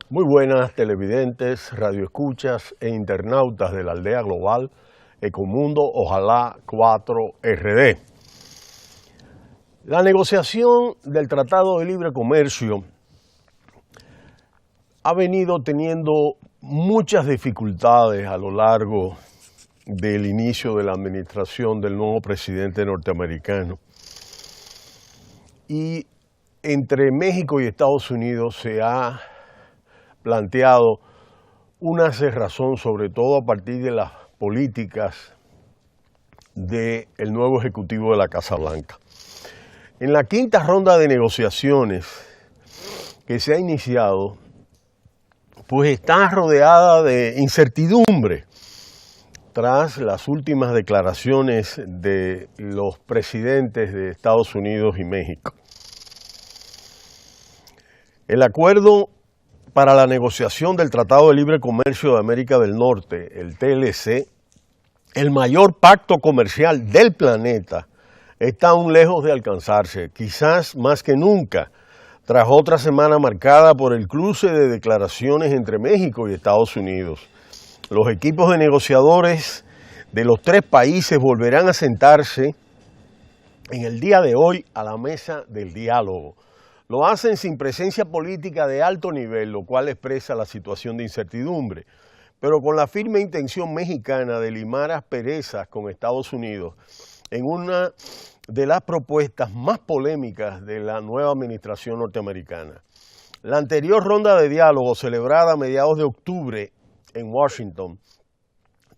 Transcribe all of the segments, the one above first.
Muy buenas televidentes, radioescuchas e internautas de la aldea global Ecomundo Ojalá 4RD. La negociación del Tratado de Libre Comercio ha venido teniendo muchas dificultades a lo largo del inicio de la administración del nuevo presidente norteamericano. Y entre México y Estados Unidos se ha planteado una cerrazón, sobre todo a partir de las políticas del nuevo ejecutivo de la Casa Blanca. En la quinta ronda de negociaciones que se ha iniciado, pues está rodeada de incertidumbre tras las últimas declaraciones de los presidentes de Estados Unidos y México. El acuerdo para la negociación del Tratado de Libre Comercio de América del Norte, el TLC, el mayor pacto comercial del planeta, está aún lejos de alcanzarse, quizás más que nunca, tras otra semana marcada por el cruce de declaraciones entre México y Estados Unidos. Los equipos de negociadores de los tres países volverán a sentarse en el día de hoy a la mesa del diálogo. Lo hacen sin presencia política de alto nivel, lo cual expresa la situación de incertidumbre, pero con la firme intención mexicana de limar asperezas con Estados Unidos en una de las propuestas más polémicas de la nueva administración norteamericana. La anterior ronda de diálogo, celebrada a mediados de octubre en Washington,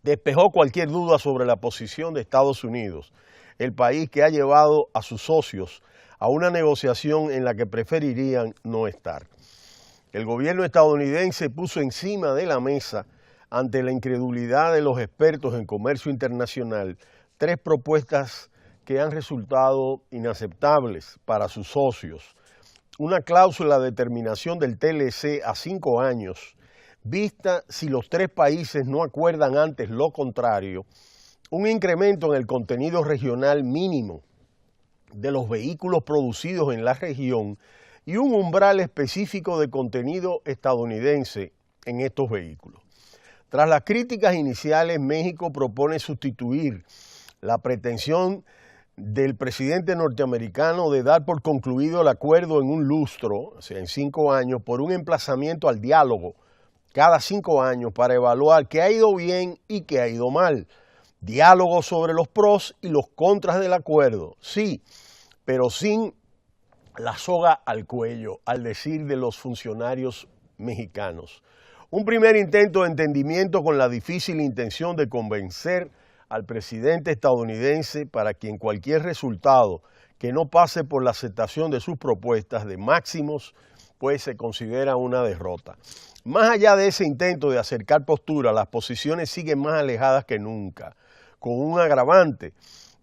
despejó cualquier duda sobre la posición de Estados Unidos, el país que ha llevado a sus socios a una negociación en la que preferirían no estar. El gobierno estadounidense puso encima de la mesa, ante la incredulidad de los expertos en comercio internacional, tres propuestas que han resultado inaceptables para sus socios. Una cláusula de terminación del TLC a 5 años, vista si los tres países no acuerdan antes lo contrario, un incremento en el contenido regional mínimo de los vehículos producidos en la región y un umbral específico de contenido estadounidense en estos vehículos. Tras las críticas iniciales, México propone sustituir la pretensión del presidente norteamericano de dar por concluido el acuerdo en un lustro, o sea, en 5 años, por un emplazamiento al diálogo cada 5 años para evaluar qué ha ido bien y qué ha ido mal. Diálogo sobre los pros y los contras del acuerdo, sí, pero sin la soga al cuello, al decir de los funcionarios mexicanos. Un primer intento de entendimiento con la difícil intención de convencer al presidente estadounidense para quien cualquier resultado que no pase por la aceptación de sus propuestas de máximos, pues se considera una derrota. Más allá de ese intento de acercar postura, las posiciones siguen más alejadas que nunca, con un agravante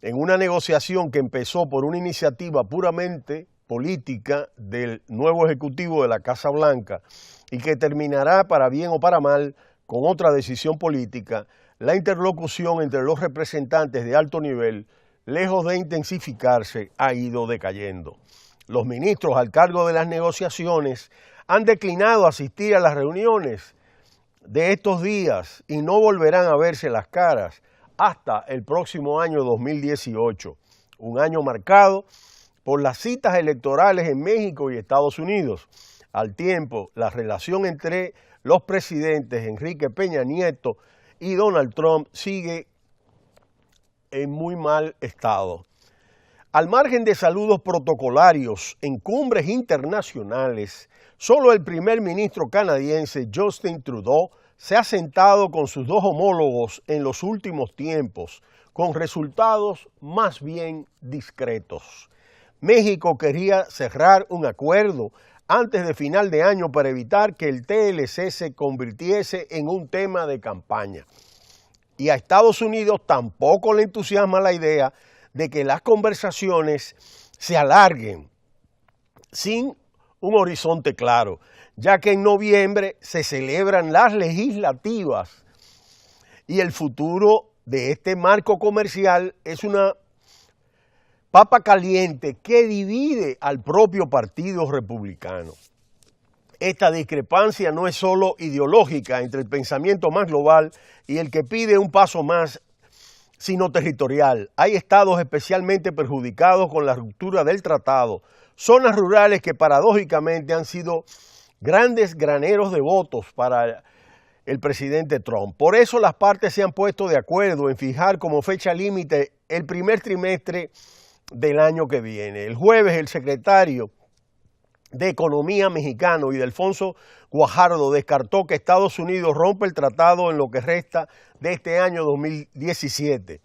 en una negociación que empezó por una iniciativa puramente política del nuevo ejecutivo de la Casa Blanca y que terminará para bien o para mal con otra decisión política. La interlocución entre los representantes de alto nivel, lejos de intensificarse, ha ido decayendo. Los ministros al cargo de las negociaciones han declinado asistir a las reuniones de estos días y no volverán a verse las caras hasta el próximo año 2018, un año marcado por las citas electorales en México y Estados Unidos. Al tiempo, la relación entre los presidentes Enrique Peña Nieto y Donald Trump sigue en muy mal estado. Al margen de saludos protocolarios en cumbres internacionales, solo el primer ministro canadiense Justin Trudeau se ha sentado con sus dos homólogos en los últimos tiempos, con resultados más bien discretos. México quería cerrar un acuerdo antes de final de año para evitar que el TLC se convirtiese en un tema de campaña. Y a Estados Unidos tampoco le entusiasma la idea de que las conversaciones se alarguen sin un horizonte claro, ya que en noviembre se celebran las legislativas y el futuro de este marco comercial es una papa caliente que divide al propio Partido Republicano. esta discrepancia no es solo ideológica entre el pensamiento más global y el que pide un paso más, sino territorial. Hay estados especialmente perjudicados con la ruptura del tratado, zonas rurales que paradójicamente han sido grandes graneros de votos para el presidente Trump. Por eso las partes se han puesto de acuerdo en fijar como fecha límite el primer trimestre del año que viene. El jueves el secretario de Economía mexicano, Ildefonso Guajardo, descartó que Estados Unidos rompa el tratado en lo que resta de este año 2017.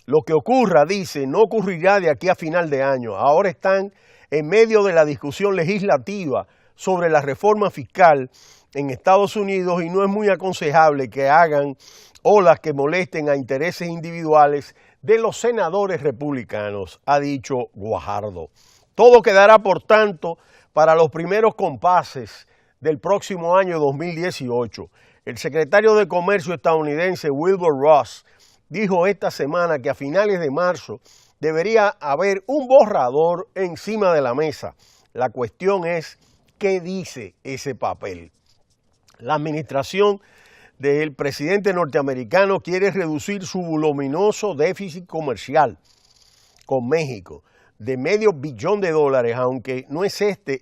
Lo que ocurra, dice, no ocurrirá de aquí a final de año. Ahora están en medio de la discusión legislativa sobre la reforma fiscal en Estados Unidos y no es muy aconsejable que hagan olas que molesten a intereses individuales de los senadores republicanos, ha dicho Guajardo. Todo quedará, por tanto, para los primeros compases del próximo año 2018. El secretario de Comercio estadounidense Wilbur Ross dijo esta semana que a finales de marzo debería haber un borrador encima de la mesa. La cuestión es, ¿qué dice ese papel? La administración del presidente norteamericano quiere reducir su voluminoso déficit comercial con México de $500 millones, aunque no es este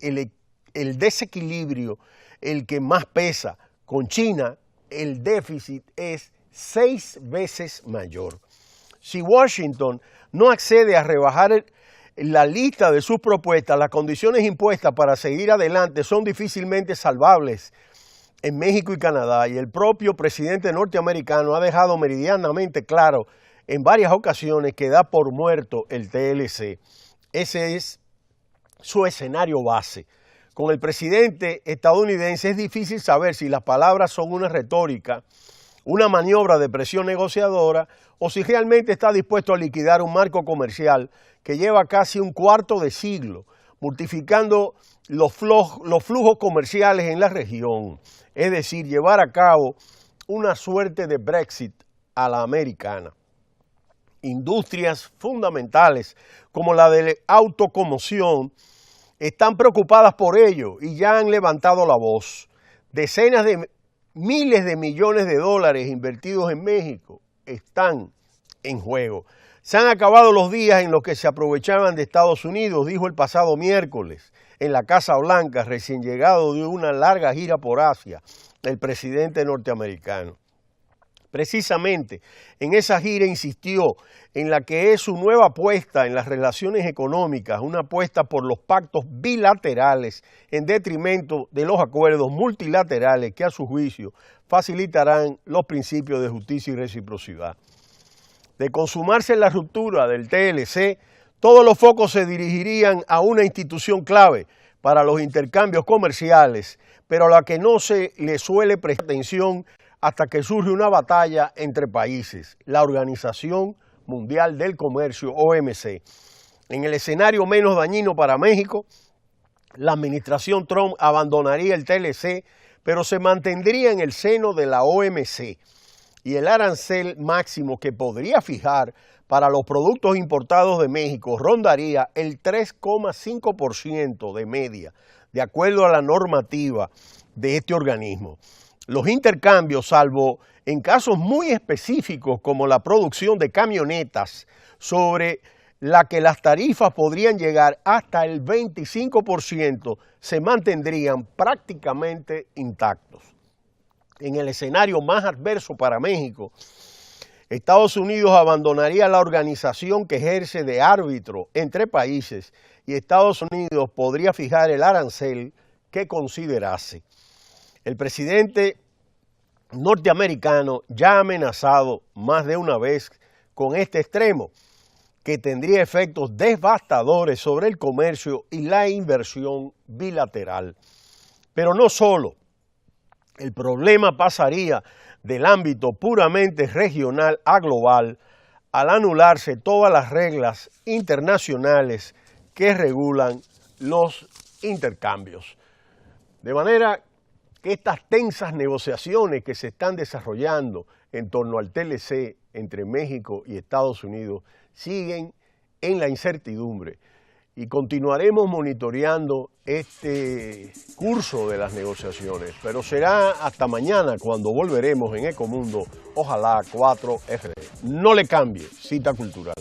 el desequilibrio el que más pesa. Con China el déficit es 6 veces mayor. Si Washington no accede a rebajar la lista de sus propuestas, las condiciones impuestas para seguir adelante son difícilmente salvables en México y Canadá, y el propio presidente norteamericano ha dejado meridianamente claro en varias ocasiones que da por muerto el TLC. Ese es su escenario base. Con el presidente estadounidense es difícil saber si las palabras son una retórica, una maniobra de presión negociadora, o si realmente está dispuesto a liquidar un marco comercial que lleva casi un cuarto de siglo, multiplicando los flujos comerciales en la región, es decir, llevar a cabo una suerte de Brexit a la americana. Industrias fundamentales como la de automoción están preocupadas por ello y ya han levantado la voz. Decenas de miles de millones de dólares invertidos en México están en juego. Se han acabado los días en los que se aprovechaban de Estados Unidos, dijo el pasado miércoles en la Casa Blanca, recién llegado de una larga gira por Asia, el presidente norteamericano. Precisamente en esa gira insistió en la que es su nueva apuesta en las relaciones económicas, una apuesta por los pactos bilaterales en detrimento de los acuerdos multilaterales que a su juicio facilitarán los principios de justicia y reciprocidad. De consumarse la ruptura del TLC, todos los focos se dirigirían a una institución clave para los intercambios comerciales, pero a la que no se le suele prestar atención hasta que surge una batalla entre países, la Organización Mundial del Comercio, OMC. En el escenario menos dañino para México, la administración Trump abandonaría el TLC, pero se mantendría en el seno de la OMC, y el arancel máximo que podría fijar para los productos importados de México rondaría el 3,5% de media, de acuerdo a la normativa de este organismo. Los intercambios, salvo en casos muy específicos como la producción de camionetas, sobre la que las tarifas podrían llegar hasta el 25%, se mantendrían prácticamente intactos. En el escenario más adverso para México, Estados Unidos abandonaría la organización que ejerce de árbitro entre países y Estados Unidos podría fijar el arancel que considerase. El presidente norteamericano ya ha amenazado más de una vez con este extremo, que tendría efectos devastadores sobre el comercio y la inversión bilateral. Pero no solo. El problema pasaría del ámbito puramente regional a global al anularse todas las reglas internacionales que regulan los intercambios. De manera que estas tensas negociaciones que se están desarrollando en torno al TLC entre México y Estados Unidos siguen en la incertidumbre y continuaremos monitoreando este curso de las negociaciones, pero será hasta mañana cuando volveremos en Ecomundo, ojalá 4RD. No le cambie, cita cultural.